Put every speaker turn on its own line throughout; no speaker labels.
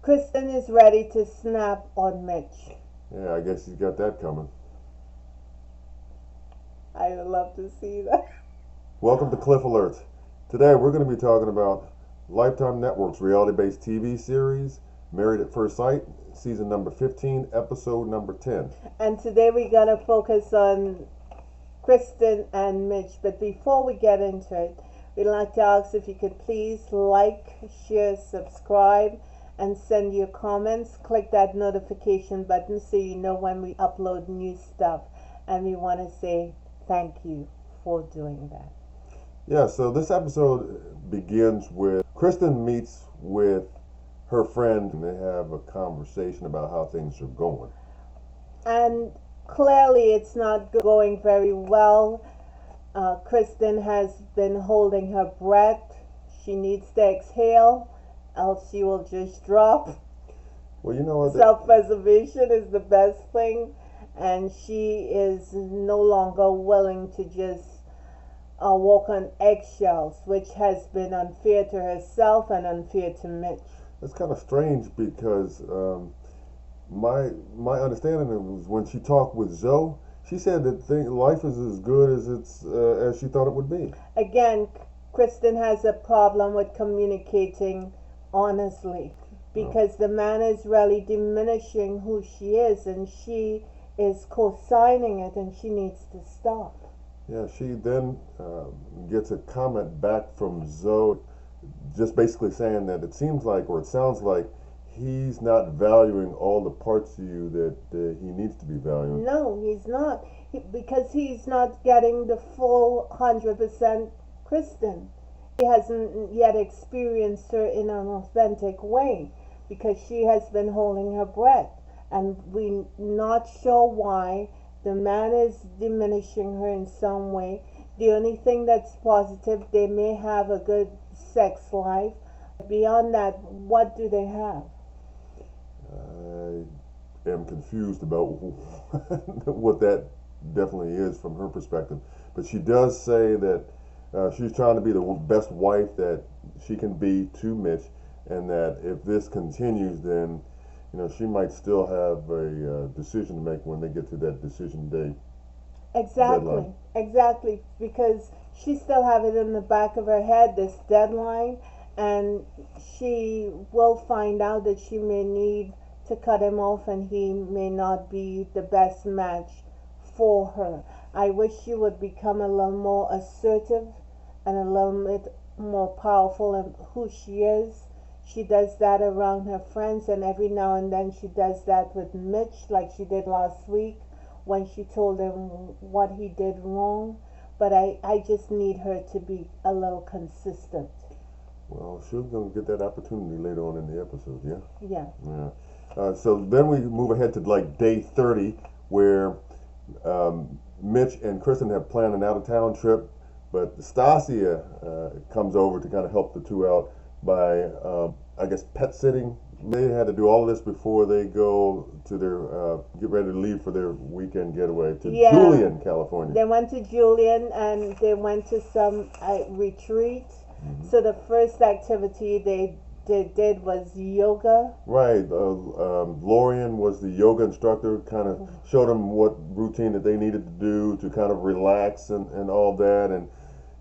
Kristen is ready to snap on Mitch.
Yeah, I guess he's got that coming.
I would love to see that.
Welcome to Cliff Alerts. Today we're going to be talking about Lifetime Network's reality-based TV series, Married at First Sight, season number 15, episode number 10.
And today we're going to focus on Kristen and Mitch. But before we get into it, we'd like to ask if you could please like, share, subscribe, and send your comments. Click that notification button so you know when we upload new stuff. And we want to say thank you for doing that.
Yeah, so this episode begins with Kristen meets with her friend and they have a conversation about how things are going.
And clearly it's not going very well. Kristen has been holding her breath. She needs to exhale, else she will just drop.
Well, you know what?
Self-preservation is the best thing, and she is no longer willing to just walk on eggshells, which has been unfair to herself and unfair to Mitch.
It's kind of strange because my understanding was when she talked with Zoe, she said that life is as good as she thought it would be.
Again, Kristen has a problem with communicating honestly because the man is really diminishing who she is, and she is co-signing it, and she needs to stop.
Yeah, she then gets a comment back from Zoe, just basically saying that it seems like, or it sounds like, he's not valuing all the parts of you that he needs to be valuing.
No, he's not. Because he's not getting the full 100% Kristen. He hasn't yet experienced her in an authentic way because she has been holding her breath. And we're not sure why. The man is diminishing her in some way. The only thing that's positive, they may have a good sex life. Beyond that, what do they have?
I am confused about what that definitely is from her perspective. But she does say that she's trying to be the best wife that she can be to Mitch, and that if this continues, then she might still have a decision to make when they get to that decision day.
Exactly, because she still have it in the back of her head, this deadline, and she will find out that she may need to cut him off, and he may not be the best match for her. I wish she would become a little more assertive and a little bit more powerful in who she is. She does that around her friends, and every now and then she does that with Mitch, like she did last week when she told him what he did wrong. But I just need her to be a little consistent.
Well, she's going to get that opportunity later on in the episode, yeah?
Yeah.
Yeah. So then we move ahead to like day 30, where Mitch and Kristen have planned an out-of-town trip, but Stasia comes over to kind of help the two out by, I guess, pet sitting. They had to do all of this before they go to their, get ready to leave for their weekend getaway to Julian, California.
They went to Julian, and they went to some retreat. Mm-hmm. So the first activity they did was yoga.
Right. Lorian was the yoga instructor, kind of showed them what routine that they needed to do to kind of relax and all that.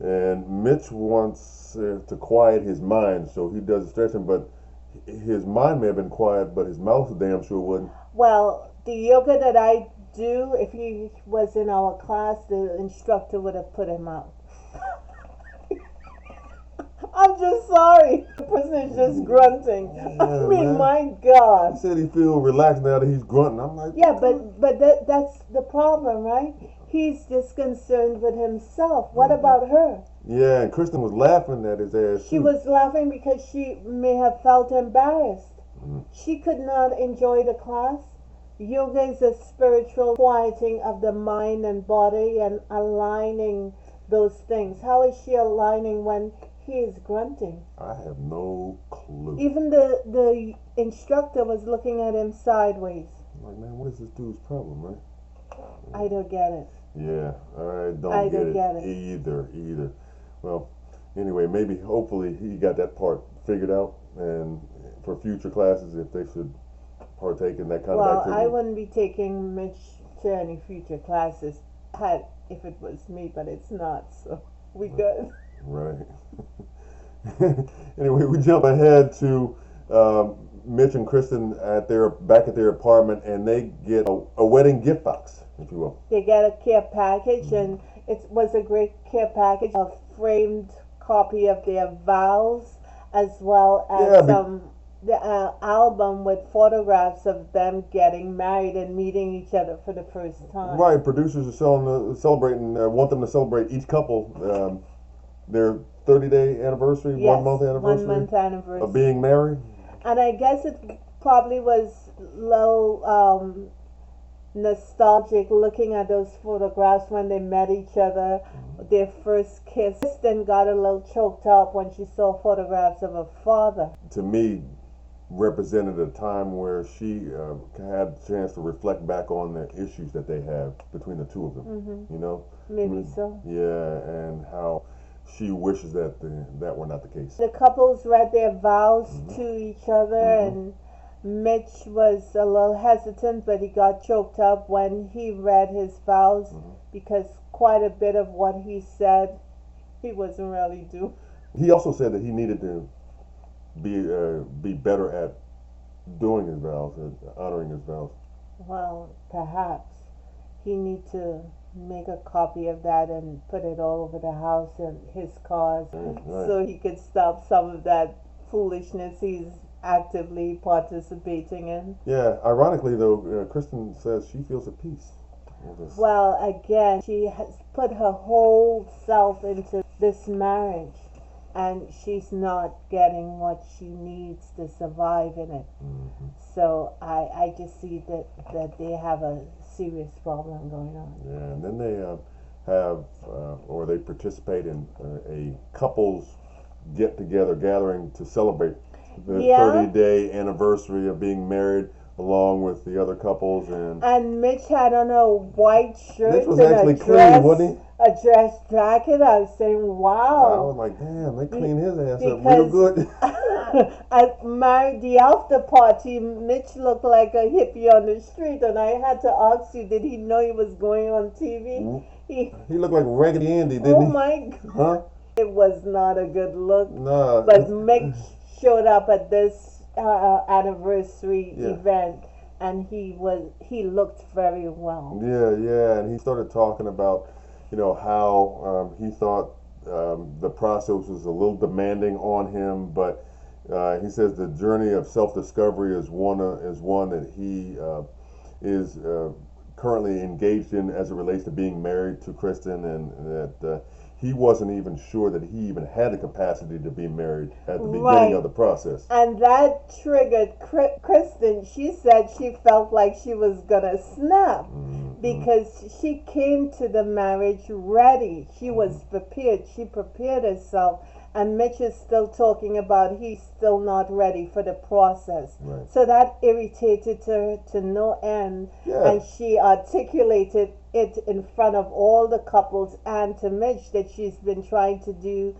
And Mitch wants to quiet his mind, so he does the stretching, but his mind may have been quiet, but his mouth damn sure wouldn't.
Well, the yoga that I do, if he was in our class, the instructor would have put him out. I'm just sorry. The person is just grunting. Yeah, I mean, man. My God.
He said he feel relaxed now that he's grunting. I'm like,
yeah, but that's the problem, right? He's just concerned with himself. What about her?
Yeah, and Kristen was laughing at his ass.
She was laughing because she may have felt embarrassed. She could not enjoy the class. Yoga is a spiritual quieting of the mind and body and aligning those things. How is she aligning when he is grunting?
I have no clue.
Even the instructor was looking at him sideways.
I'm like, man, what is this dude's problem, right?
I don't get it.
Yeah, I don't get it either. Well, anyway, hopefully he got that part figured out, and for future classes if they should partake in that kind of
Well,
activity?
I wouldn't be taking Mitch to any future classes if it was me, but it's not, so we good.
Right. Anyway, we jump ahead to Mitch and Kristen back at their apartment, and they get a wedding gift box, if you will.
They get a care package, and it was a great care package, a framed copy of their vows, as well as the album with photographs of them getting married and meeting each other for the first time.
Right. Producers are celebrating, want them to celebrate each couple their 30-day anniversary,
Yes,
1 month anniversary,
1 month anniversary
of being married.
And I guess it probably was low nostalgic looking at those photographs when they met each other, their first kiss. Kristen got a little choked up when she saw photographs of her father.
To me, represented a time where she had a chance to reflect back on the issues that they have between the two of them.
Mm-hmm.
You know,
Maybe so.
Yeah, and how she wishes that that were not the case.
The couples read their vows to each other, and Mitch was a little hesitant, but he got choked up when he read his vows because quite a bit of what he said he wasn't really doing.
He also said that he needed to be better at doing his vows and honoring his vows.
Well, perhaps he need to make a copy of that and put it all over the house and his cars,
Right.
so he could stop some of that foolishness he's actively participating in.
Yeah, ironically though, Kristen says she feels at peace.
Well, again, she has put her whole self into this marriage, and she's not getting what she needs to survive in it. So I just see that they have a serious problem going on.
Yeah, and then they or they participate in a couples get-together gathering to celebrate the 30-day anniversary of being married, along with the other couples.
And Mitch had on a white shirt.
Mitch was
and
actually
a
clean,
dress,
wasn't he?
A dress jacket. I was saying, wow.
I was like, damn, they cleaned his ass up real good.
At the after party, Mitch looked like a hippie on the street, and I had to ask you, did he know he was going on TV?
He looked like Raggedy Andy, didn't he?
Oh my God.
Huh?
It was not a good look.
Nah.
But Mitch showed up at this anniversary event, and he looked very well.
Yeah, and he started talking about, how he thought the process was a little demanding on him, but he says the journey of self-discovery is one that he is currently engaged in as it relates to being married to Kristen, and that he wasn't even sure that he even had the capacity to be married at the beginning of the process.
And that triggered Kristen. She said she felt like she was gonna snap because she came to the marriage ready. She was prepared. She prepared herself. And Mitch is still talking about he's still not ready for the process.
Right.
So that irritated her to no end.
Yeah.
And she articulated it in front of all the couples and to Mitch that she's been trying to do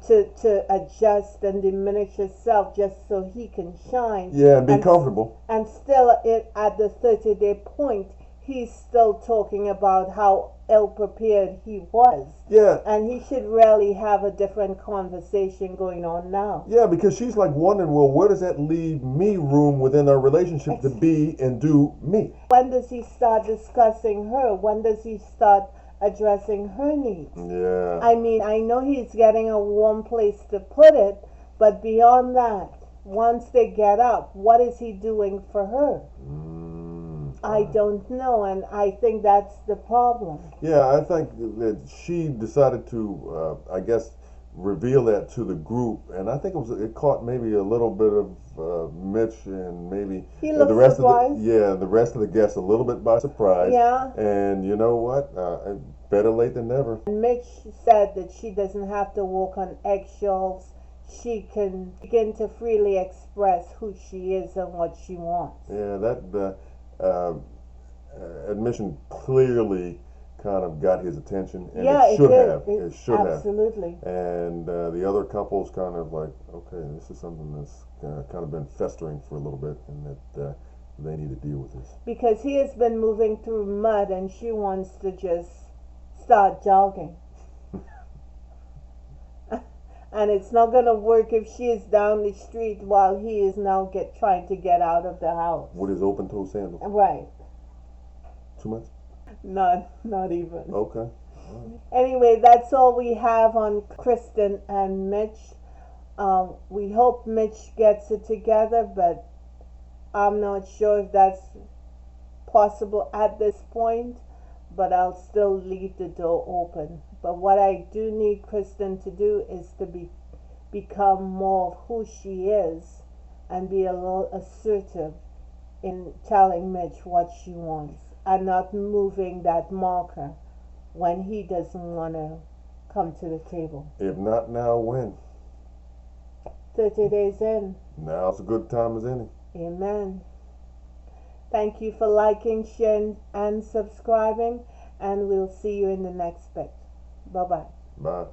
to adjust and diminish herself just so he can shine.
Yeah, and be comfortable.
And still at the 30-day point, he's still talking about how ill-prepared he was.
Yeah.
And he should really have a different conversation going on now.
Yeah, because she's like wondering, well, where does that leave me room within our relationship to be and do me?
When does he start discussing her? When does he start addressing her needs?
Yeah.
I mean, I know he's getting a warm place to put it, but beyond that, once they get up, what is he doing for her? I don't know, and I think that's the problem.
Yeah, I think that she decided to, I guess, reveal that to the group, and I think it caught maybe a little bit of Mitch and maybe
the rest surprised.
of the rest of the guests a little bit by surprise.
Yeah.
And you know what? Better late than never.
And Mitch said that she doesn't have to walk on eggshells. She can begin to freely express who she is and what she wants.
Yeah, that admission clearly kind of got his attention, and
Yeah,
it should
did.
have. It should have.
Absolutely.
And the other couple's kind of like, okay, this is something that's kind of been festering for a little bit, and that they need to deal with this.
Because he has been moving through mud and she wants to just start jogging. And it's not going to work if she is down the street while he is now trying to get out of the house.
With his open-toe sandals.
Right.
Too much?
Not even.
Okay.
Anyway, that's all we have on Kristen and Mitch. We hope Mitch gets it together, but I'm not sure if that's possible at this point, but I'll still leave the door open. But what I do need Kristen to do is to become more of who she is and be a little assertive in telling Mitch what she wants and not moving that marker when he doesn't want to come to the table.
If not now, when?
30 days in.
Now's a good time as any.
Amen. Thank you for liking, sharing, and subscribing, and we'll see you in the next bit. Bye-bye.
Bye.